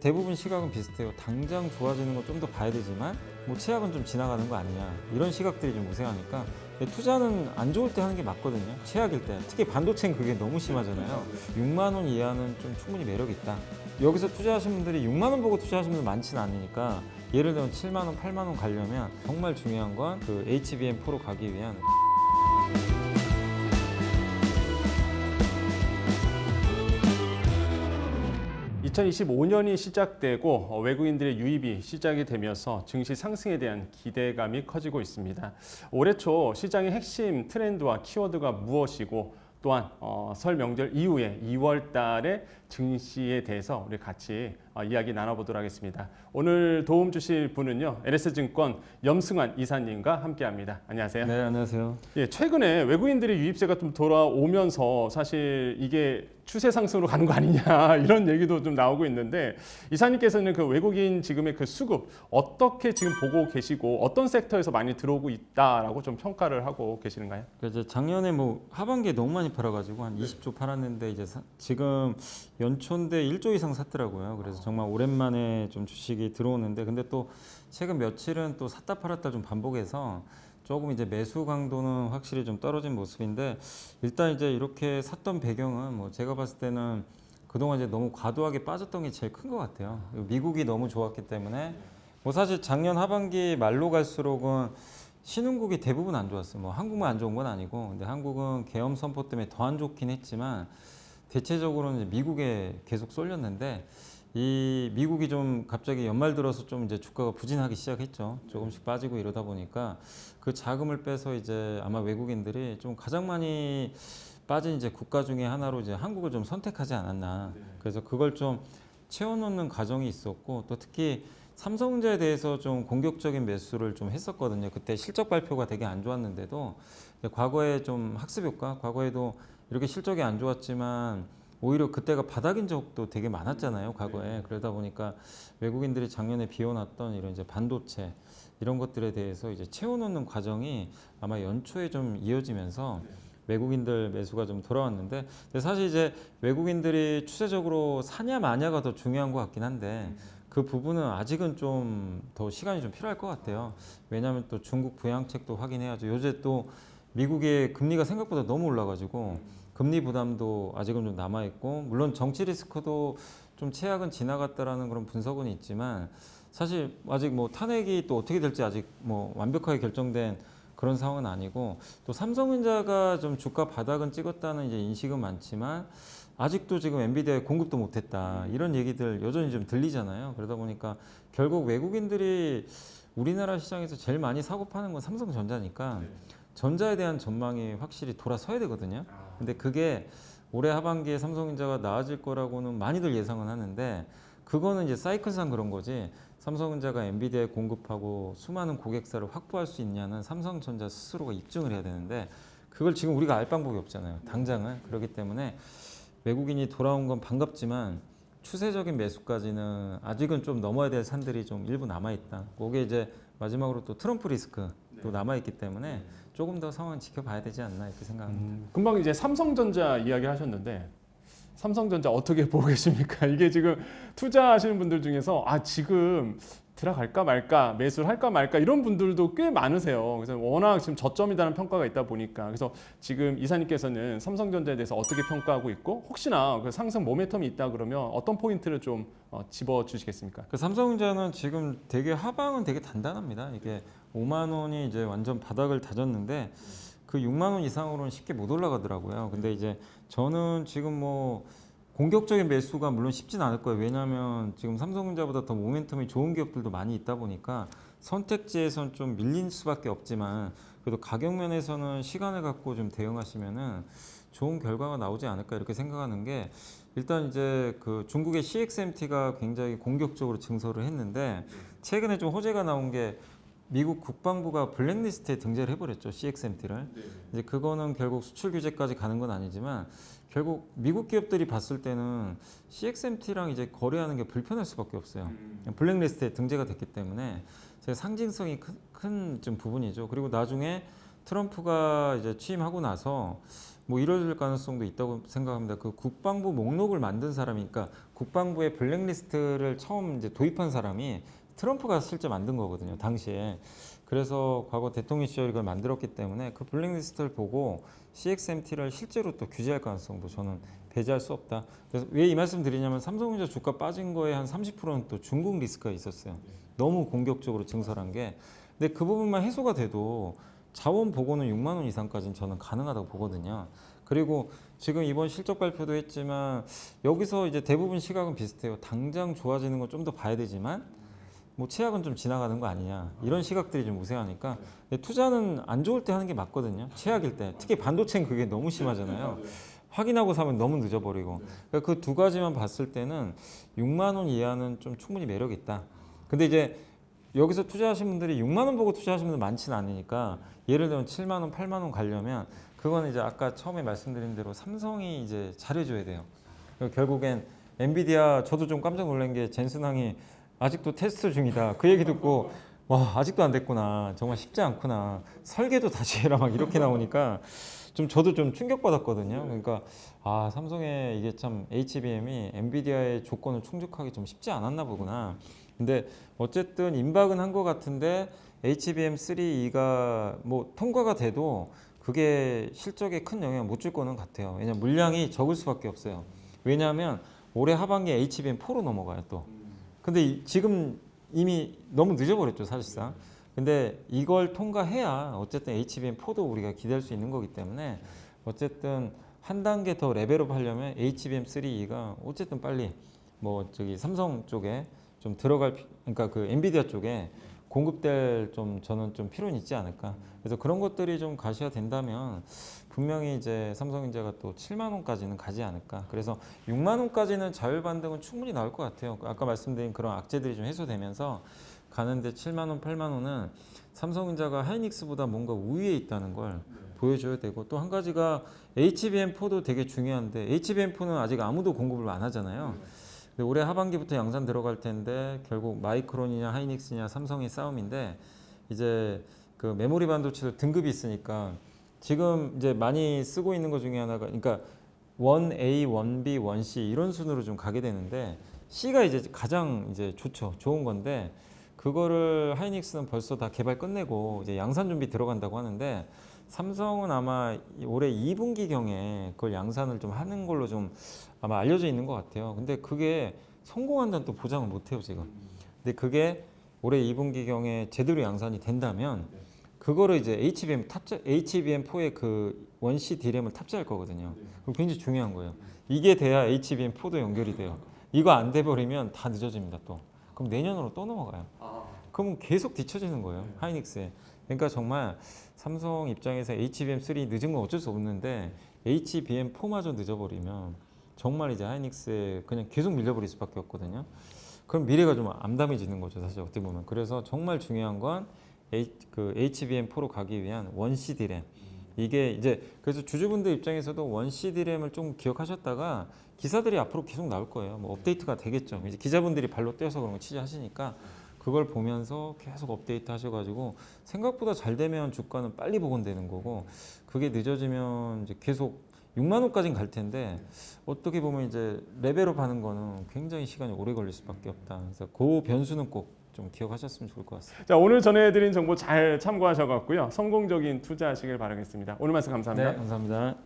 대부분 시각은 비슷해요. 당장 좋아지는 건 좀 더 봐야 되지만 뭐 최악은 좀 지나가는 거 아니냐 이런 시각들이 좀 우세하니까 투자는 안 좋을 때 하는 게 맞거든요. 최악일 때. 특히 반도체는 그게 너무 심하잖아요. 6만 원 이하는 좀 충분히 매력 있다. 여기서 투자하신 분들이 6만 원 보고 투자하시는 분들 많지는 않으니까 예를 들면 7만 원, 8만 원 가려면 정말 중요한 건 그 HBM4로 가기 위한 2025년이 시작되고 외국인들의 유입이 시작이 되면서 증시 상승에 대한 기대감이 커지고 있습니다. 올해 초 시장의 핵심 트렌드와 키워드가 무엇이고 또한 설 명절 이후에 2월 달에 증시에 대해서 우리 같이 이야기 나눠보도록 하겠습니다. 오늘 도움 주실 분은요. NS증권 염승환 이사님과 함께합니다. 안녕하세요. 네, 안녕하세요. 예, 최근에 외국인들의 유입세가 좀 돌아오면서 사실 이게 추세 상승으로 가는 거 아니냐 이런 얘기도 좀 나오고 있는데 이사님께서는 그 외국인 지금의 그 수급 어떻게 지금 보고 계시고 어떤 섹터에서 많이 들어오고 있다라고 좀 평가를 하고 계시는가요? 이제 작년에 뭐 하반기에 너무 많이 팔아가지고 한 20조 팔았는데 이제 지금 연초인데 1조 이상 샀더라고요. 그래서 정말 오랜만에 좀 주식이 들어오는데 근데 또 최근 며칠은 또 샀다 팔았다 좀 반복해서 조금 이제 매수 강도는 확실히 좀 떨어진 모습인데 일단 이제 이렇게 샀던 배경은 뭐 제가 봤을 때는 그동안 이제 너무 과도하게 빠졌던 게 제일 큰 것 같아요. 미국이 너무 좋았기 때문에 뭐 사실 작년 하반기 말로 갈수록은 신흥국이 대부분 안 좋았어요. 뭐 한국만 안 좋은 건 아니고 근데 한국은 계엄 선포 때문에 더 안 좋긴 했지만 대체적으로는 이제 미국에 계속 쏠렸는데 이 미국이 좀 갑자기 연말 들어서 좀 이제 주가가 부진하기 시작했죠. 조금씩 빠지고 이러다 보니까 그 자금을 빼서 이제 아마 외국인들이 좀 가장 많이 빠진 이제 국가 중에 하나로 이제 한국을 좀 선택하지 않았나. 그래서 그걸 좀 채워놓는 과정이 있었고 또 특히 삼성전자에 대해서 좀 공격적인 매수를 좀 했었거든요. 그때 실적 발표가 되게 안 좋았는데도 과거에 좀 학습 효과, 과거에도 이렇게 실적이 안 좋았지만 오히려 그때가 바닥인 적도 되게 많았잖아요, 과거에. 그러다 보니까 외국인들이 작년에 비워놨던 이런 이제 반도체 이런 것들에 대해서 이제 채워놓는 과정이 아마 연초에 좀 이어지면서 외국인들 매수가 좀 돌아왔는데 근데 사실 이제 외국인들이 추세적으로 사냐 마냐가 더 중요한 것 같긴 한데 그 부분은 아직은 좀 더 시간이 좀 필요할 것 같아요. 왜냐하면 또 중국 부양책도 확인해야죠. 요새 또 미국의 금리가 생각보다 너무 올라가지고 금리 부담도 아직은 좀 남아있고 물론 정치 리스크도 좀 최악은 지나갔다라는 그런 분석은 있지만 사실 아직 뭐 탄핵이 또 어떻게 될지 아직 뭐 완벽하게 결정된 그런 상황은 아니고 또 삼성전자가 좀 주가 바닥은 찍었다는 이제 인식은 많지만 아직도 지금 엔비디아에 공급도 못했다 이런 얘기들 여전히 좀 들리잖아요. 그러다 보니까 결국 외국인들이 우리나라 시장에서 제일 많이 사고 파는 건 삼성전자니까 전자에 대한 전망이 확실히 돌아서야 되거든요. 근데 그게 올해 하반기에 삼성전자가 나아질 거라고는 많이들 예상은 하는데 그거는 이제 사이클상 그런 거지 삼성전자가 엔비디아에 공급하고 수많은 고객사를 확보할 수 있냐는 삼성전자 스스로가 입증을 해야 되는데 그걸 지금 우리가 알 방법이 없잖아요. 당장은. 그렇기 때문에 외국인이 돌아온 건 반갑지만 추세적인 매수까지는 아직은 좀 넘어야 될 산들이 좀 일부 남아있다. 그게 이제 마지막으로 또 트럼프 리스크도 남아있기 때문에 조금 더 상황 지켜봐야 되지 않나 이렇게 생각합니다. 금방 이제 삼성전자 이야기 하셨는데 삼성전자 어떻게 보고 계십니까? 이게 지금 투자하시는 분들 중에서 지금 들어갈까 말까 매수를 할까 말까 이런 분들도 꽤 많으세요. 그래서 워낙 지금 저점이라는 평가가 있다 보니까 그래서 지금 이사님께서는 삼성전자에 대해서 어떻게 평가하고 있고 혹시나 그 상승 모멘텀이 있다 그러면 어떤 포인트를 좀 집어 주시겠습니까? 그 삼성전자는 지금 되게 하방은 되게 단단합니다. 이게 5만 원이 이제 완전 바닥을 다졌는데 그 6만 원 이상으로는 쉽게 못 올라가더라고요. 근데 이제 저는 지금 뭐 공격적인 매수가 물론 쉽진 않을 거예요. 왜냐하면 지금 삼성전자보다 더 모멘텀이 좋은 기업들도 많이 있다 보니까 선택지에선 좀 밀릴 수밖에 없지만 그래도 가격 면에서는 시간을 갖고 좀 대응하시면은 좋은 결과가 나오지 않을까 이렇게 생각하는 게 일단 이제 그 중국의 CXMT가 굉장히 공격적으로 증설을 했는데 최근에 좀 호재가 나온 게 미국 국방부가 블랙리스트에 등재를 해버렸죠. CXMT를. 이제 그거는 결국 수출 규제까지 가는 건 아니지만 결국 미국 기업들이 봤을 때는 CXMT랑 이제 거래하는 게 불편할 수밖에 없어요. 블랙리스트에 등재가 됐기 때문에 상징성이 큰 좀 부분이죠. 그리고 나중에 트럼프가 이제 취임하고 나서 뭐 이럴 가능성도 있다고 생각합니다. 그 국방부 목록을 만든 사람이니까 국방부의 블랙리스트를 처음 이제 도입한 사람이 트럼프가 실제 만든 거거든요, 당시에. 그래서 과거 대통령 시절 이걸 만들었기 때문에 그 블랙리스트를 보고 CXMT를 실제로 또 규제할 가능성도 저는 배제할 수 없다. 그래서 왜 이 말씀 드리냐면 삼성전자 주가 빠진 거에 한 30%는 또 중국 리스크가 있었어요. 너무 공격적으로 증설한 게. 근데 그 부분만 해소가 돼도 자원 보고는 6만 원 이상까지는 저는 가능하다고 보거든요. 그리고 지금 이번 실적 발표도 했지만 여기서 이제 대부분 시각은 비슷해요. 당장 좋아지는 건 좀 더 봐야 되지만 뭐 최악은 좀 지나가는 거 아니냐 이런 시각들이 좀 우세하니까 근데 투자는 안 좋을 때 하는 게 맞거든요. 최악일 때 특히 반도체는 그게 너무 심하잖아요. 확인하고 사면 너무 늦어버리고 그러니까 그 두 가지만 봤을 때는 6만 원 이하는 좀 충분히 매력 있다. 근데 이제 여기서 투자하신 분들이 6만 원 보고 투자하시는 분들 많지는 않으니까 예를 들면 7만 원, 8만 원 가려면 그건 이제 아까 처음에 말씀드린 대로 삼성이 이제 잘해줘야 돼요. 결국엔 엔비디아 저도 좀 깜짝 놀란 게 젠슨항이 아직도 테스트 중이다. 그 얘기 듣고 와 아직도 안 됐구나. 정말 쉽지 않구나. 설계도 다시 해라 막 이렇게 나오니까 좀 저도 좀 충격받았거든요. 그러니까 아 삼성의 이게 참 HBM이 엔비디아의 조건을 충족하기 좀 쉽지 않았나 보구나. 근데 어쨌든 임박은 한 것 같은데 HBM3E가 뭐 통과가 돼도 그게 실적에 큰 영향을 못 줄 거는 같아요. 왜냐면 물량이 적을 수밖에 없어요. 왜냐하면 올해 하반기에 HBM4로 넘어가요 또. 근데 지금 이미 너무 늦어버렸죠 사실상. 근데 이걸 통과해야 어쨌든 HBM4도 우리가 기대할 수 있는 거기 때문에 어쨌든 한 단계 더 레벨업 하려면 HBM3E가 어쨌든 빨리 뭐 저기 삼성 쪽에 좀 들어갈 그러니까 그 엔비디아 쪽에 공급될 좀 저는 좀 필요는 있지 않을까. 그래서 그런 것들이 좀 가셔야 된다면 분명히 이제 삼성전자가 또 7만 원까지는 가지 않을까. 그래서 6만 원까지는 자율 반등은 충분히 나올 것 같아요. 아까 말씀드린 그런 악재들이 좀 해소되면서 가는데 7만 원, 8만 원은 삼성전자가 하이닉스보다 뭔가 우위에 있다는 걸 보여줘야 되고 또 한 가지가 HBM4도 되게 중요한데 HBM4는 아직 아무도 공급을 안 하잖아요. 근데 올해 하반기부터 양산 들어갈 텐데 결국 마이크론이냐 하이닉스냐 삼성의 싸움인데 이제 그 메모리 반도체도 등급이 있으니까 지금 이제 많이 쓰고 있는 것 중에 하나가 그러니까 1A, 1B, 1C 이런 순으로 좀 가게 되는데 C가 이제 가장 이제 좋죠. 좋은 건데 그거를 하이닉스는 벌써 다 개발 끝내고 이제 양산 준비 들어간다고 하는데 삼성은 아마 올해 2분기경에 그걸 양산을 좀 하는 걸로 좀 아마 알려져 있는 것 같아요. 근데 그게 성공한다는 또 보장을 못 해요, 지금. 근데 그게 올해 2분기경에 제대로 양산이 된다면 그거를 이제 HBM4의 그 원C D램을 탑재할 거거든요. 그거 굉장히 중요한 거예요. 이게 돼야 HBM4도 연결이 돼요. 이거 안 돼버리면 다 늦어집니다, 또. 그럼 내년으로 또 넘어가요. 그럼 계속 뒤처지는 거예요, 하이닉스에. 그러니까 정말 삼성 입장에서 HBM3 늦은 건 어쩔 수 없는데 HBM4마저 늦어버리면 정말 이제 하이닉스에 그냥 계속 밀려버릴 수밖에 없거든요. 그럼 미래가 좀 암담해지는 거죠, 사실 어떻게 보면. 그래서 정말 중요한 건 그 HBM4로 가기 위한 원C D램. 이게 이제 그래서 주주분들 입장에서도 원C D램을 좀 기억하셨다가 기사들이 앞으로 계속 나올 거예요. 뭐 업데이트가 되겠죠. 이제 기자분들이 발로 뛰어서 그런 거 취재하시니까 그걸 보면서 계속 업데이트 하셔가지고 생각보다 잘 되면 주가는 빨리 복원되는 거고 그게 늦어지면 이제 계속 6만 원까지는 갈 텐데 어떻게 보면 이제 레벨업 하는 거는 굉장히 시간이 오래 걸릴 수밖에 없다. 그래서 그 변수는 꼭 좀 기억하셨으면 좋을 것 같습니다. 자, 오늘 전해드린 정보 잘 참고하셔갖고요. 성공적인 투자하시길 바라겠습니다. 오늘 말씀 감사합니다. 네, 감사합니다.